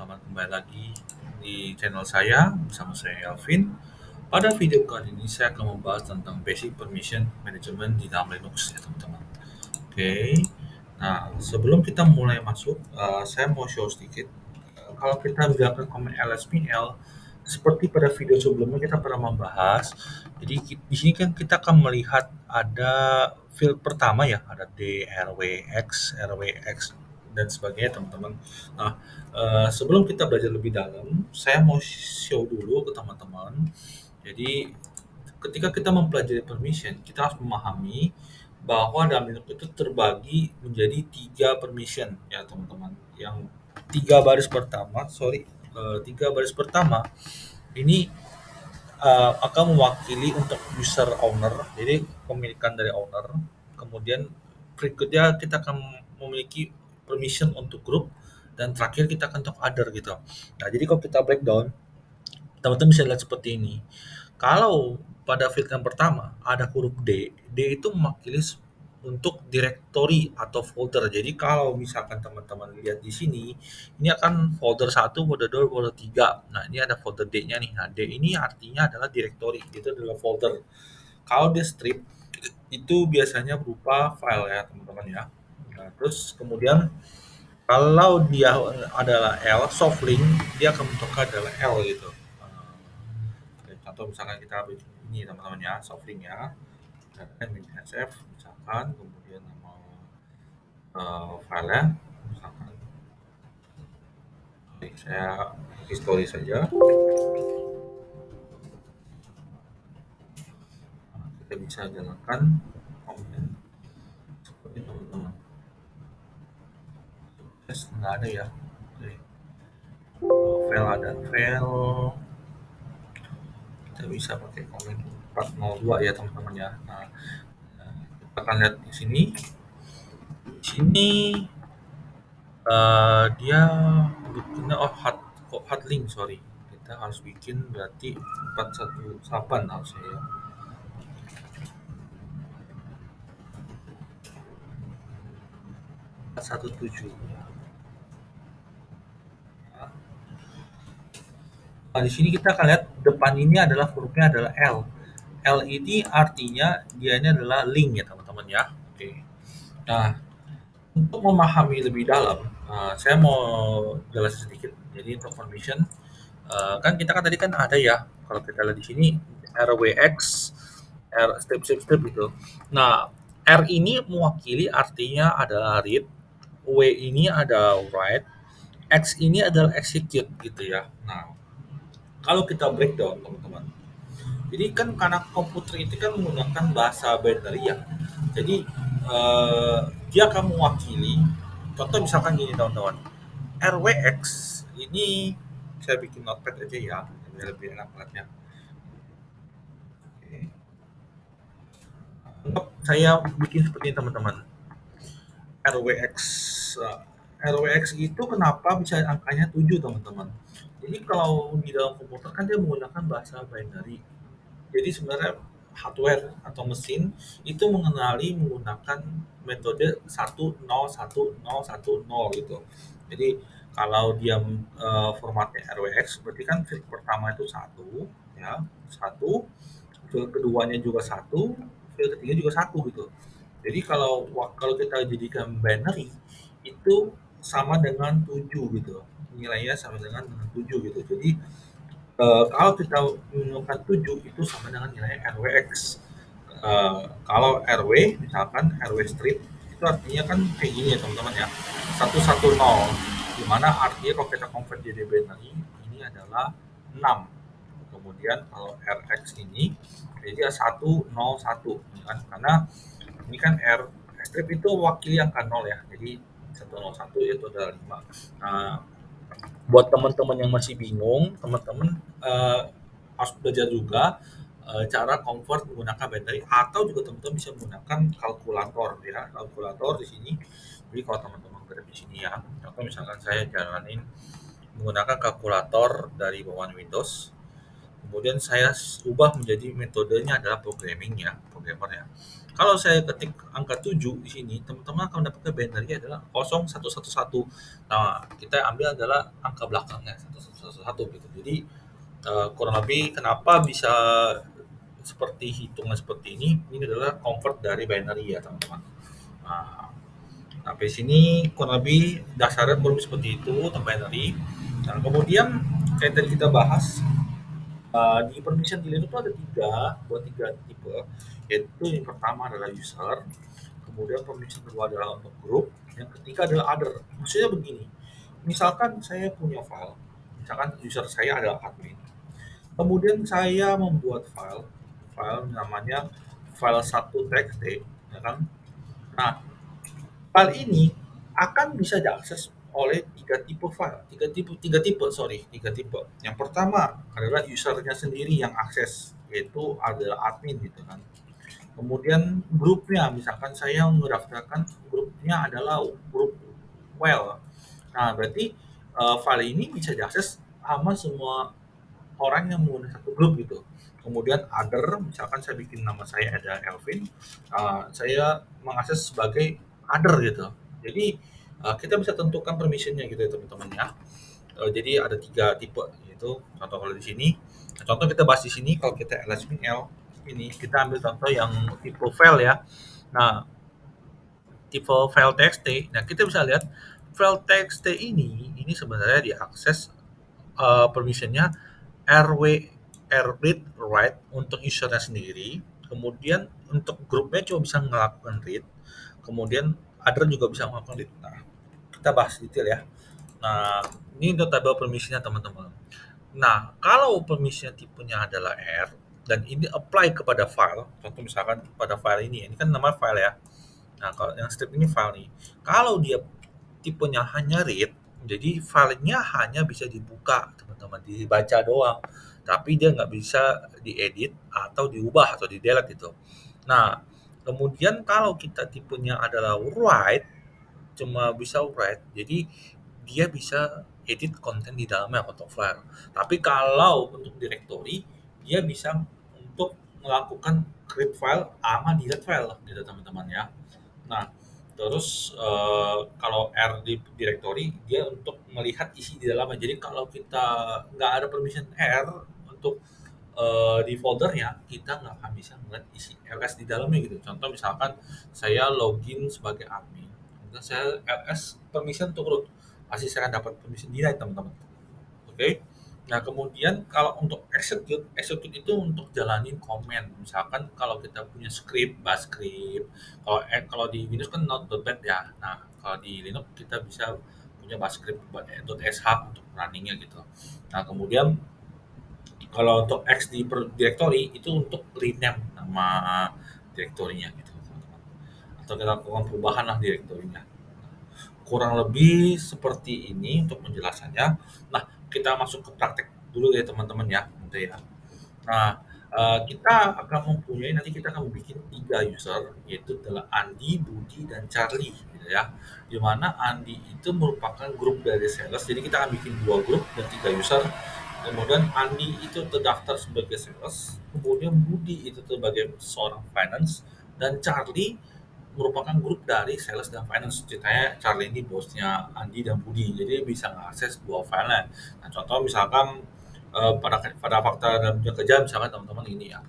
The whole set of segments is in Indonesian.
selamat kembali lagi di channel saya bersama saya Elvin. Pada video kali ini saya akan membahas tentang basic permission management di dalam Linux ya teman-teman. Oke, nah sebelum kita mulai masuk, saya mau show sedikit. Kalau kita menggunakan command lspl, seperti pada video sebelumnya kita pernah membahas. Jadi di sini kan kita akan melihat ada field pertama ya, ada D, RWX dan sebagainya teman-teman. Nah, sebelum kita belajar lebih dalam, saya mau show dulu ke teman-teman. Jadi ketika kita mempelajari permission, kita harus memahami bahwa dalam Linux itu terbagi menjadi 3 permission ya teman-teman. Yang 3 baris pertama, sorry, 3 baris pertama ini akan mewakili untuk user owner, jadi pemilikan dari owner. Kemudian berikutnya kita akan memiliki permission untuk grup dan terakhir kita akan untuk other gitu. Nah, jadi kalau kita breakdown, teman-teman bisa lihat seperti ini. Kalau pada field yang pertama ada huruf D, D itu mewakili untuk directory atau folder. Jadi kalau misalkan teman-teman lihat di sini, ini akan folder satu, folder 2, folder 3. Nah, ini ada folder D-nya nih. Nah, D ini artinya adalah directory, itu adalah folder. Kalau dia strip, itu biasanya berupa file ya teman-teman ya. Nah, terus kemudian kalau dia adalah L, soft link, dia akan bentuknya adalah L gitu. Contoh misalkan kita ini teman-teman ya, soft link ya, SF misalkan, kemudian nama filenya, misalkan, oke, saya history saja. Nah, kita bisa jalankan komen seperti teman-teman. Nggak ada ya. Oke. File ada file, kita bisa pakai komen 402 ya teman-teman ya. Nah, kita akan lihat di sini. Di sini dia bikinnya hot link, sorry. Kita harus bikin berarti 418 harusnya ya. 417. Nah, di sini kita akan lihat depan ini adalah hurufnya adalah L. L ini artinya dia ini adalah link ya teman-teman ya. Oke. Nah, untuk memahami lebih dalam, saya mau jelas sedikit. Jadi untuk permission, kan kita kan tadi kan ada ya, kalau kita lihat di sini RWX, R step gitu. Nah, R ini mewakili artinya adalah read, W ini ada write, X ini adalah execute gitu ya. Nah, kalau kita breakdown teman-teman, jadi kan karena komputer itu kan menggunakan bahasa binary ya. Jadi dia akan mewakili, contoh misalkan gini teman-teman, RWX ini saya bikin notepad aja ya, biar lebih enak lihatnya. Oke. Anggap saya bikin seperti ini teman-teman. RWX. RWX itu kenapa bisa angkanya 7 teman-teman? Jadi kalau di dalam komputer kan dia menggunakan bahasa binary. Jadi sebenarnya hardware atau mesin itu mengenali menggunakan metode 1011010 gitu. Jadi kalau dia formatnya RWX berarti kan field pertama itu satu ya, satu, field keduanya juga satu, field ketiga juga satu gitu. Jadi kalau kita jadikan binary itu sama dengan 7 gitu. Nilainya sama dengan 7 gitu. Jadi kalau kita menggunakan 7 itu sama dengan nilai RWX. Kalau RW, misalkan RW strip, itu artinya kan kayak gini ya teman-teman ya. 110, dimana artinya kalau kita convert jadi binary, ini adalah 6. Kemudian kalau RX ini, jadi 101, kan? Karena ini kan strip itu wakili angka 0 ya, jadi 101 itu adalah 5. Nah, buat teman-teman yang masih bingung, teman-teman harus belajar juga cara convert menggunakan battery atau juga teman-teman bisa menggunakan kalkulator ya. Kalkulator di sini. Jadi kalau teman-teman berada di sini ya, atau misalkan saya jalanin menggunakan kalkulator dari bawaan Windows. kemudian saya ubah menjadi metodenya adalah programming ya, programmer ya. Kalau saya ketik angka 7 di sini, teman-teman akan mendapatkan binary adalah 0111. Nah, kita ambil adalah angka belakangnya 1111 gitu. Jadi kurang lebih kenapa bisa seperti hitungan seperti ini adalah convert dari binary ya teman-teman. Nah, sampai sini kurang lebih dasarnya kurang lebih seperti itu tentang binary. Nah, kemudian kayak tadi kita bahas di permission di Linux itu ada tiga tipe, yaitu yang pertama adalah user, kemudian permission kedua adalah untuk grup, yang ketiga adalah other. Maksudnya begini, misalkan saya punya file, misalkan user saya adalah admin, kemudian saya membuat file namanya file 1.txt, ya kan? Nah, file ini akan bisa diakses oleh tiga tipe. Yang pertama adalah usernya sendiri yang akses, yaitu adalah admin gitu kan. Kemudian grupnya, misalkan saya mendaftarkan grupnya adalah grup well. Nah, berarti file ini bisa diakses sama semua orang yang menggunakan satu grup gitu. Kemudian other, misalkan saya bikin nama saya ada Elvin, saya mengakses sebagai other gitu. Jadi kita bisa tentukan permissionnya gitu ya teman-teman ya. Jadi ada tiga tipe, yaitu contoh kalau di sini. Nah, contoh kita bahas di sini kalau kita LSPL ini kita ambil contoh yang tipe file ya. Nah, tipe file txt. Nah, kita bisa lihat file txt ini sebenarnya diakses permissionnya RW read write untuk usernya sendiri, kemudian untuk grupnya cuma bisa ngelakukan read, kemudian other juga bisa melakukan read. Nah, kita bahas detail ya. Nah, ini untuk tabel permissionnya teman-teman. Nah, kalau permissionnya tipenya adalah R dan ini apply kepada file, contoh misalkan pada file ini kan nama file ya. Nah, kalau yang step ini file nih. Kalau dia tipenya hanya read, jadi filenya hanya bisa dibuka, teman-teman, dibaca doang. Tapi dia nggak bisa diedit atau diubah atau di-delete gitu. Nah, kemudian kalau kita tipenya adalah write, cuma bisa write, jadi dia bisa edit konten di dalamnya atau file. Tapi kalau untuk directory, dia bisa untuk melakukan create file sama delete file gitu teman-teman ya. Nah, terus kalau R di directory dia untuk melihat isi di dalamnya. Jadi kalau kita nggak ada permission R untuk di foldernya, kita nggak akan bisa melihat isi ls di dalamnya gitu. Contoh misalkan saya login sebagai admin, kemudian saya ls permission untuk root, pasti saya akan dapat permission denied teman-teman. Oke. Nah, kemudian kalau untuk execute itu untuk jalanin komen. Misalkan kalau kita punya script, bash script. Kalau di Windows kan not.bat ya. Nah, kalau di Linux kita bisa punya bash script buat .sh untuk runningnya gitu. Nah, kemudian kalau untuk X di directory itu untuk rename nama direktorinya gitu, teman-teman. Atau kita lakukan perubahan lah direktorinya. Kurang lebih seperti ini untuk penjelasannya. Nah, kita masuk ke praktek dulu ya teman-teman ya, gitu ya. Nah, kita akan mempunyai nanti kita akan bikin 3 user, yaitu adalah Andi, Budi, dan Charlie gitu ya. Di mana Andi itu merupakan grup dari sales, jadi kita akan bikin 2 grup dan 3 user. Kemudian Andi itu terdaftar sebagai sales, kemudian Budi itu sebagai seorang finance, dan Charlie merupakan grup dari sales dan finance. Ceritanya Charlie ini bosnya Andi dan Budi, jadi bisa mengakses dua file. Nah, contoh misalkan pada fakta dalam dunia kerja misalkan teman-teman ini ya,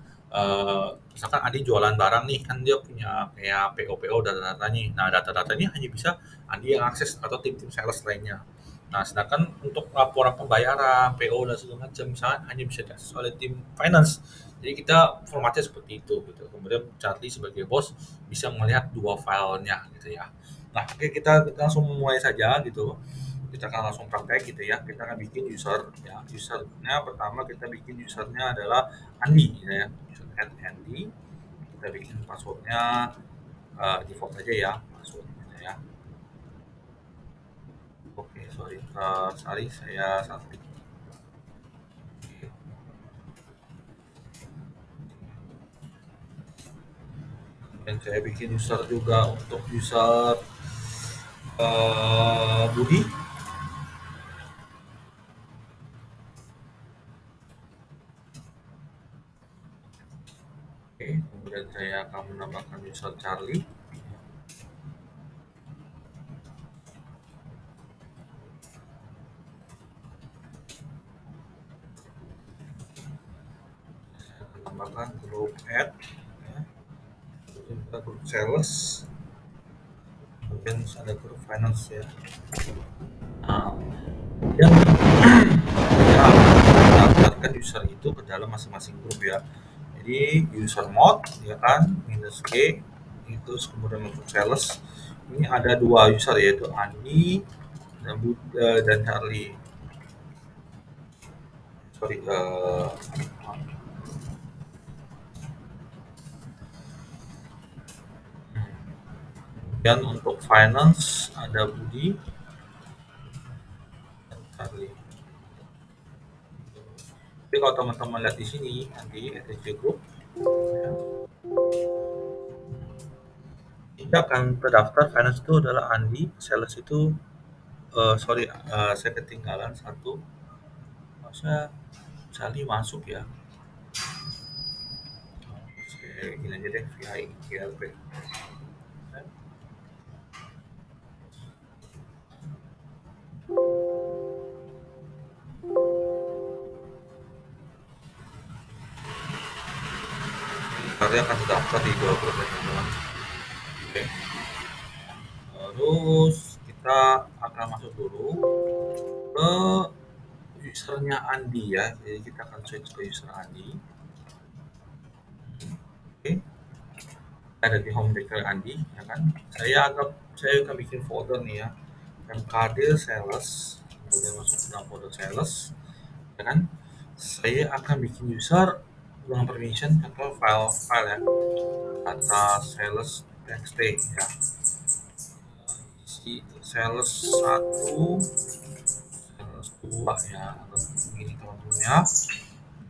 misalkan Andi jualan barang nih, kan dia punya kayak PO data-datanya. Nah, data-data ini hanya bisa Andi yang akses atau tim-tim sales lainnya. Nah, sedangkan untuk laporan pembayaran, PO dan segala macam misalkan hanya bisa diakses oleh tim finance. Jadi kita formatnya seperti itu gitu. Kemudian Charlie sebagai bos bisa melihat dua filenya gitu ya. Nah, oke, kita langsung mulai saja gitu. Kita akan langsung praktek gitu ya. Kita akan bikin user ya. Usernya pertama kita bikin usernya adalah Andi gitu ya. User Andy. Kita bikin passwordnya default aja ya, password gitu ya. Oke, sorry saya salah klik. Oke. Dan saya bikin user juga untuk user Budi. Kemudian saya akan menambahkan user Charlie. Saya akan tambahkan grup add, ya. Kemudian kita grup sales, kemudian ada grup finance ya. Nah, yang kita daftarkan user itu ke dalam masing-masing grup ya. Jadi user mode ya kan -G itu, kemudian untuk sales ini ada dua user yaitu Andi dan Charlie. Sorry, dan untuk finance ada Budi dan Charlie. Jadi kalau teman-teman lihat di sini nanti ETC Group, ya, ini akan terdaftar finance itu adalah Andi, sales itu saya ketinggalan satu, masa Charlie masuk ya. Saya ini aja deh via GLP. Karya akan terdaftar di dua grup ya teman-teman. Oke. Terus kita akan masuk dulu ke usernya Andi ya. Jadi kita akan switch ke user Andi. Oke. Ada di home directory Andi ya kan. Saya akan bikin folder nih ya. MKD sales, kemudian masuk ke dalam folder sales ya kan. Saya akan bikin user dengan permission atau file ya, atas sales txt ya, isi sales 1, sales 2 ya, atau begini teman-teman ya.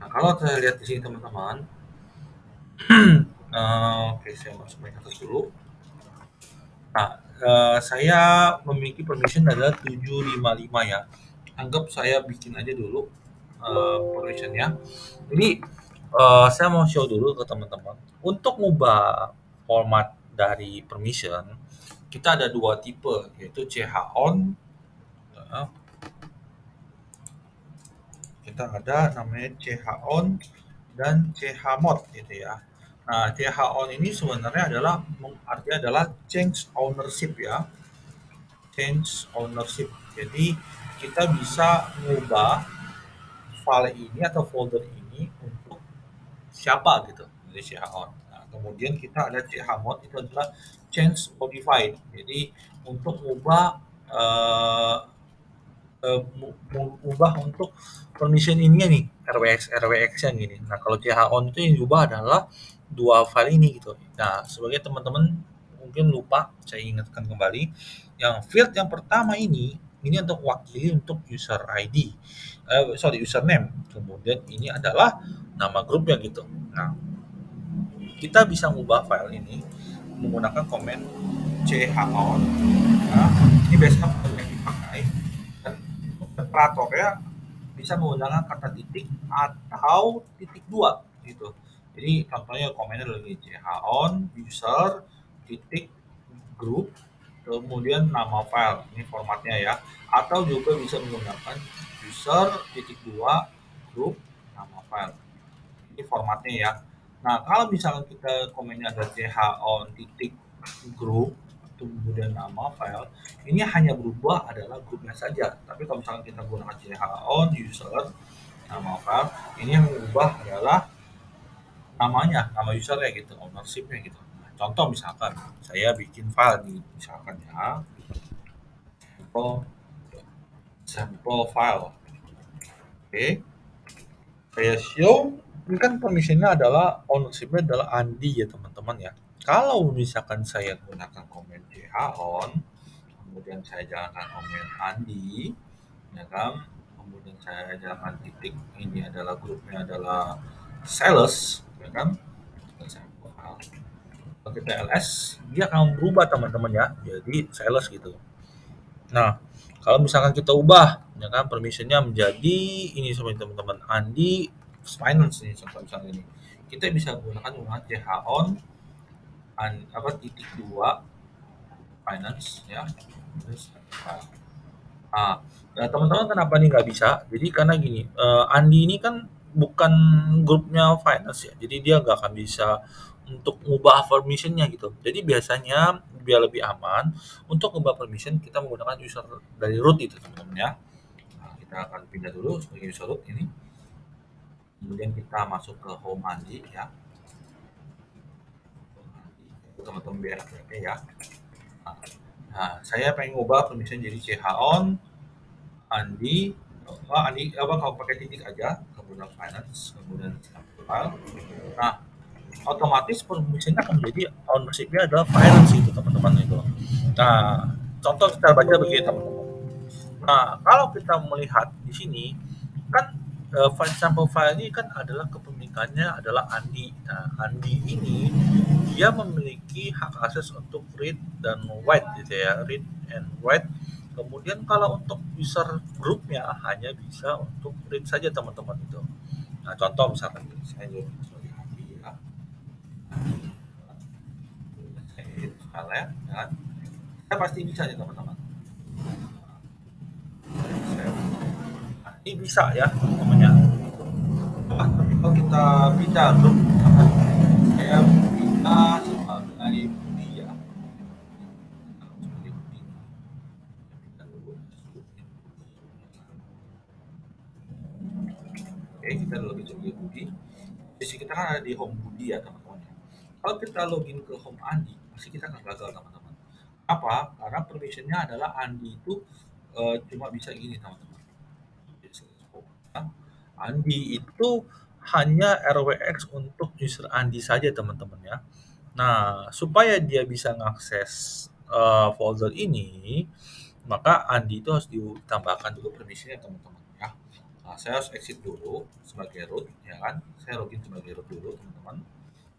Nah kalau saya lihat di sini teman-teman, oke saya masuk ke atas dulu. Nah saya memiliki permission adalah 755 ya. Anggap saya bikin aja dulu permissionnya. Jadi saya mau show dulu ke teman-teman. Untuk mengubah format dari permission, kita ada dua tipe, yaitu ch-on. Kita ada namanya ch-on dan ch-mod gitu ya. Nah, ch-on ini sebenarnya artinya adalah change ownership ya. Change ownership. Jadi kita bisa mengubah file ini atau folder ini untuk siapa gitu. Jadi ch-on. Nah, kemudian kita ada ch-mod, itu adalah change modified. Jadi untuk mengubah ubah untuk permission ini nih, RWX yang gini. Nah kalau ch-on itu yang diubah adalah dua file ini gitu. Nah sebagai teman-teman mungkin lupa, saya ingatkan kembali, yang field yang pertama ini untuk wakili untuk user ID, username. Kemudian ini adalah nama grupnya gitu. Nah kita bisa mengubah file ini menggunakan komen ch-on. Nah, ini biasanya yang dipakai, dan operatornya bisa menggunakan kata titik atau titik dua gitu. Jadi contohnya komennya lagi ch-on user titik group kemudian nama file, ini formatnya ya, atau juga bisa menggunakan user titik dua group nama file, ini formatnya ya. Nah kalau misalnya kita komennya ada ch-on titik group kemudian nama file, ini hanya berubah adalah grupnya saja. Tapi kalau misalnya kita gunakan ch-on user nama file, ini yang berubah adalah namanya, nama usernya gitu, ownershipnya gitu. Contoh misalkan saya bikin file nih, misalkan ya sampel file. Oke, saya show. Ini kan permissionnya adalah ownershipnya adalah Andi ya teman-teman ya. Kalau misalkan saya gunakan komen ch-on, kemudian saya jalankan komen Andi, ya kan, kemudian saya jalankan titik, ini adalah grupnya adalah sales, ya kan, sampel file. Kalau kita ls, dia akan berubah teman-teman ya, jadi sales gitu. Nah, kalau misalkan kita ubah, ya kan, permissionnya menjadi ini sebenarnya teman-teman, Andi finance nih, contoh misalnya ini. Kita bisa menggunakan ch on titik dua finance ya. Terus, nah, nah, teman-teman kenapa nih nggak bisa? Jadi karena gini, Andi ini kan bukan grupnya finance ya, jadi dia nggak akan bisa untuk ngubah permissionnya gitu. Jadi biasanya biar lebih aman, untuk ngubah permission kita menggunakan user dari root itu teman-teman ya. Nah, kita akan pindah dulu sebagai user root ini, kemudian kita masuk ke home Andi ya. Teman-teman biar ya. Nah, saya pengen ngubah permission jadi ch on Andi, kalau pakai titik aja, kemudian finance, kemudian file. Nah, otomatis permissionnya akan menjadi ownership-nya adalah finance itu teman-teman itu. Nah, contoh kita baca begini teman-teman. Nah, kalau kita melihat di sini kan file sampel file ini kan adalah kepemilikannya adalah Andi. Nah, Andi ini dia memiliki hak akses untuk read dan write gitu ya, read and write. Kemudian kalau untuk user grupnya hanya bisa untuk read saja teman-teman itu. Nah, contoh misalkan ini, saya sebagai Andi ya, saya read file ya, kan? Saya pasti bisa nih teman-teman. Nah, ini bisa ya namanya. Nah, tapi kalau kita pindah grup, saya pindah sebagai Budi ya. Sebagai Budi. Pindah dulu. Oke, kita login sebagai Budi. Sisi kita kan ada di home Budi ya teman-teman. Kalau kita login ke home Andi, pasti kita akan gagal teman-teman. Apa? Karena permissionnya adalah Andi itu cuma bisa gini teman-teman. Andi itu hanya RWX untuk user Andi saja teman-teman ya. Nah, supaya dia bisa mengakses folder ini, maka Andi itu harus ditambahkan dulu permissionnya teman-teman ya. Nah, saya harus exit dulu sebagai root ya kan. Saya login sebagai root dulu teman-teman.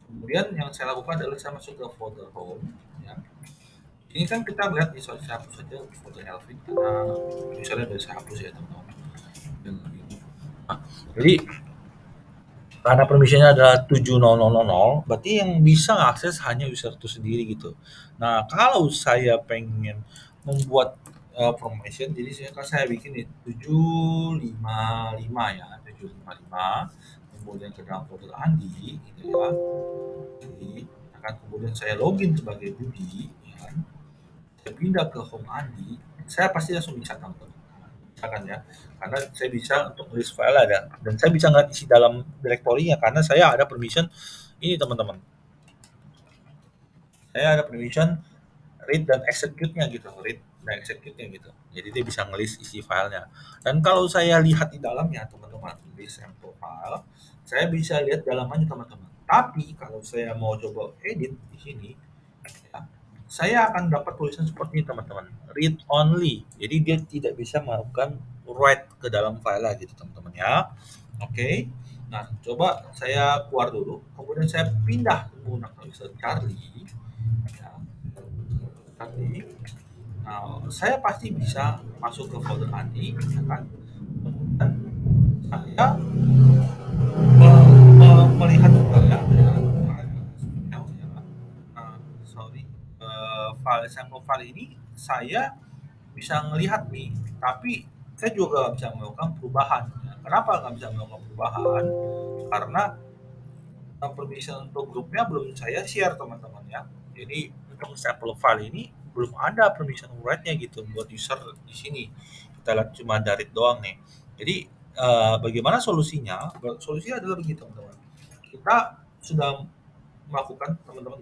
Kemudian yang saya lakukan adalah saya masuk ke folder home ya. Ini kan kita melihat di saya hapus saja folder Elvin karena usernya sudah saya hapus ya teman-teman. Nah, jadi karena permissionnya adalah 7000, berarti yang bisa akses hanya user itu sendiri gitu. Nah, kalau saya pengen membuat permission, jadi saya bikin nih 755 ya, 755, kemudian ke dalam folder Andi, gitu ya. Jadi, akan kemudian saya login sebagai Budi, ya kan. Saya pindah ke home Andi, saya pasti langsung bisa teman-teman. Misalkan ya, karena saya bisa untuk list file ada dan saya bisa nggak isi dalam direktorinya karena saya ada permission ini teman-teman, saya ada permission read dan execute-nya gitu, read dan execute-nya gitu, jadi dia bisa ngelis isi filenya. Dan kalau saya lihat di dalamnya teman-teman, di sampel file saya bisa lihat dalamannya teman-teman, tapi kalau saya mau coba edit di sini ya, saya akan dapat tulisan seperti ini teman-teman, read only, jadi dia tidak bisa melakukan write ke dalam file gitu teman-teman ya. Oke, nah coba saya keluar dulu, kemudian saya pindah menggunakan user Charlie ya, Charlie. Nah, saya pasti bisa masuk ke folder Andi ya kan, kemudian saya melihat juga ya, sorry, file sampel file ini saya bisa ngelihat nih, tapi saya juga nggak bisa melakukan perubahan. Nah, kenapa nggak bisa melakukan perubahan? Karena permission untuk grupnya belum saya share teman-teman ya. Jadi untuk sampel file ini belum ada permission write-nya gitu buat user di sini. Kita lihat cuma dari doang nih. Jadi bagaimana solusinya? Solusinya adalah begini teman-teman. Kita sudah melakukan teman-teman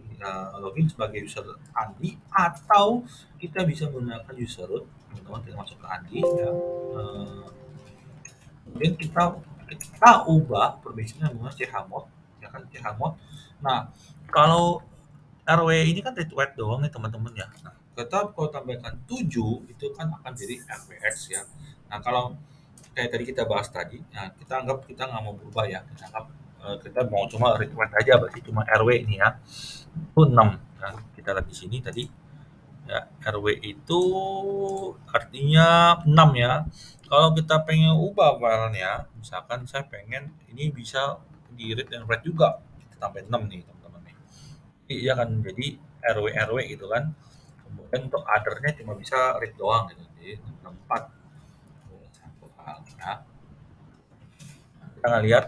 login sebagai user Andi atau kita bisa menggunakan user root teman-teman, kita masuk ke Andi ya, kemudian kita ubah permissionnya menggunakan chmod ya kan, chmod. Nah, kalau RW ini kan read doang nih teman-teman ya. Nah, kita kalau tambahkan 7 itu kan akan jadi RWX ya. Nah, kalau kayak tadi kita bahas tadi, nah kita anggap kita nggak mau berubah ya, kita anggap kita mau cuma request aja, berarti cuma RW ini ya, itu 6. Nah, kita lihat di sini tadi ya. RW itu artinya 6 ya. Kalau kita pengen ubah filenya, misalkan saya pengen ini bisa di read dan write juga, kita tambahin 6 nih teman-teman nih. Iya kan, jadi RW gitu kan. Kemudian untuk other-nya cuma bisa read doang gitu. Jadi 64 sampel file ya. Kita nggak lihat,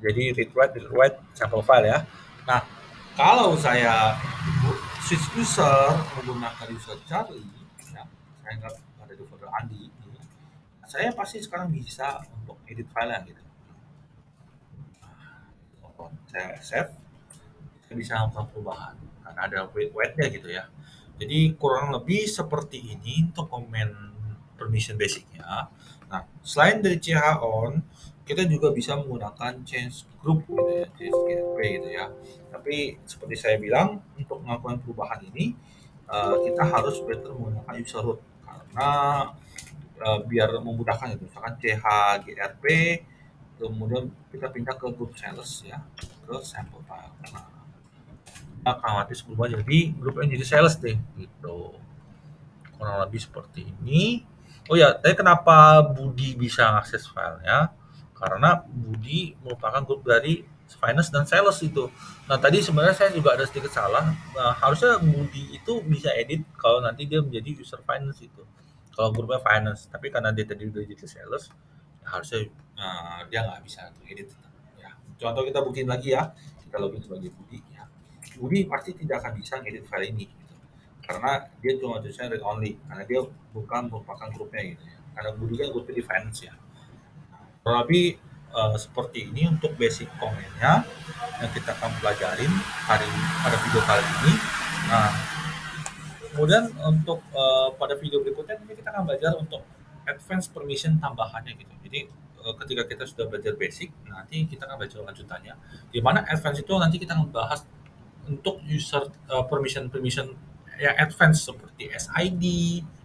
jadi read write sampel file ya. Nah, kalau saya switch user menggunakan user Charlie, ya, saya nggak ada di folder Andi, saya pasti sekarang bisa untuk edit file gitu. Saya save, saya bisa melakukan perubahan karena ada wait-nya gitu ya. Jadi kurang lebih seperti ini untuk komen permission basicnya. Nah, selain dari CH on, kita juga bisa menggunakan change group gitu ya, change gateway gitu ya. Tapi seperti saya bilang, untuk melakukan perubahan ini kita harus better menggunakan user root karena biar memudahkan gitu. Misalkan CH GRP, kemudian kita pindah ke group sales ya, ke sample file. Nah, otomatis berubah jadi grup yang jadi sales deh gitu, kurang lebih seperti ini. Oh ya, tadi kenapa Budi bisa akses filenya? Karena Budi merupakan grup dari finance dan sales itu. Nah, tadi sebenarnya saya juga ada sedikit salah. Nah, harusnya Budi itu bisa edit kalau nanti dia menjadi user finance itu. Kalau grupnya finance, tapi karena dia tadi udah jadi sales, ya harusnya dia nggak bisa edit. Ya. Contoh kita buktiin lagi ya. Kita login sebagai Budi ya. Budi pasti tidak akan bisa ngedit file ini gitu. Karena dia cuma tulisannya read only, karena dia bukan merupakan grupnya gitu ya. Karena Budi kan grupnya di finance ya. Kurang lebih seperti ini untuk basic komennya yang kita akan pelajarin pada video kali ini. Nah, kemudian untuk pada video berikutnya nanti kita akan belajar untuk advance permission tambahannya gitu. Jadi ketika kita sudah belajar basic, nanti kita akan belajar lanjutannya. Di mana advance itu nanti kita akan bahas untuk user permission yang advance seperti SID,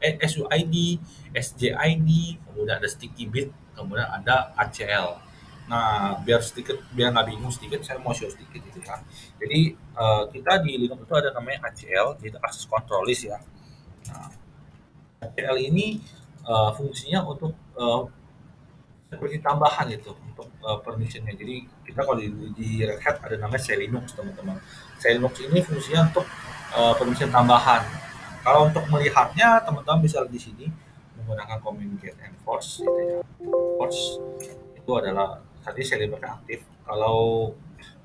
SUID, SJID, kemudian ada sticky bit, kemudian ada ACL. Nah, biar nggak bingung sedikit, saya mau show sedikit itu ya. Jadi kita di Linux itu ada namanya ACL, yaitu access control list ya. Nah, ACL ini fungsinya untuk seperti tambahan gitu untuk permissionnya. Jadi kita kalau di Red Hat ada namanya Selinux teman-teman. Selinux ini fungsinya untuk permission tambahan. Kalau untuk melihatnya teman-teman bisa lihat di sini menggunakan command get enforce gitu ya. Enforce itu adalah tadi Selinux aktif. Kalau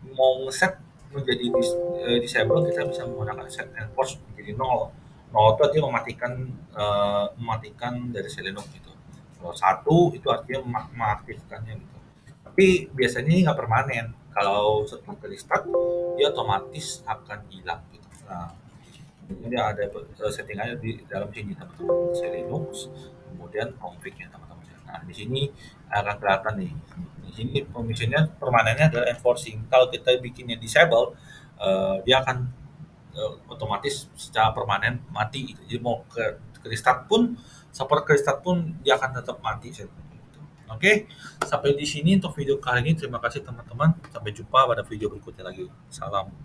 mau set menjadi disable kita bisa menggunakan set enforce menjadi nol. Nol itu artinya mematikan dari Selinux gitu. Kalau satu itu artinya mengaktifkannya gitu. Tapi biasanya ini nggak permanen. Kalau setelah ke restart, dia otomatis akan hilang gitu. Nah, jadi ada settingannya di dalam sini teman-teman. Linux, kemudian config-nya teman-teman. Nah, di sini akan kelihatan nih. Di sini permissionnya permanennya adalah enforcing. Kalau kita bikinnya disable, dia akan otomatis secara permanen mati gitu. Jadi mau ke restart pun, support ke restart pun dia akan tetap mati. Oke, sampai di sini untuk video kali ini. Terima kasih teman-teman. Sampai jumpa pada video berikutnya lagi. Salam.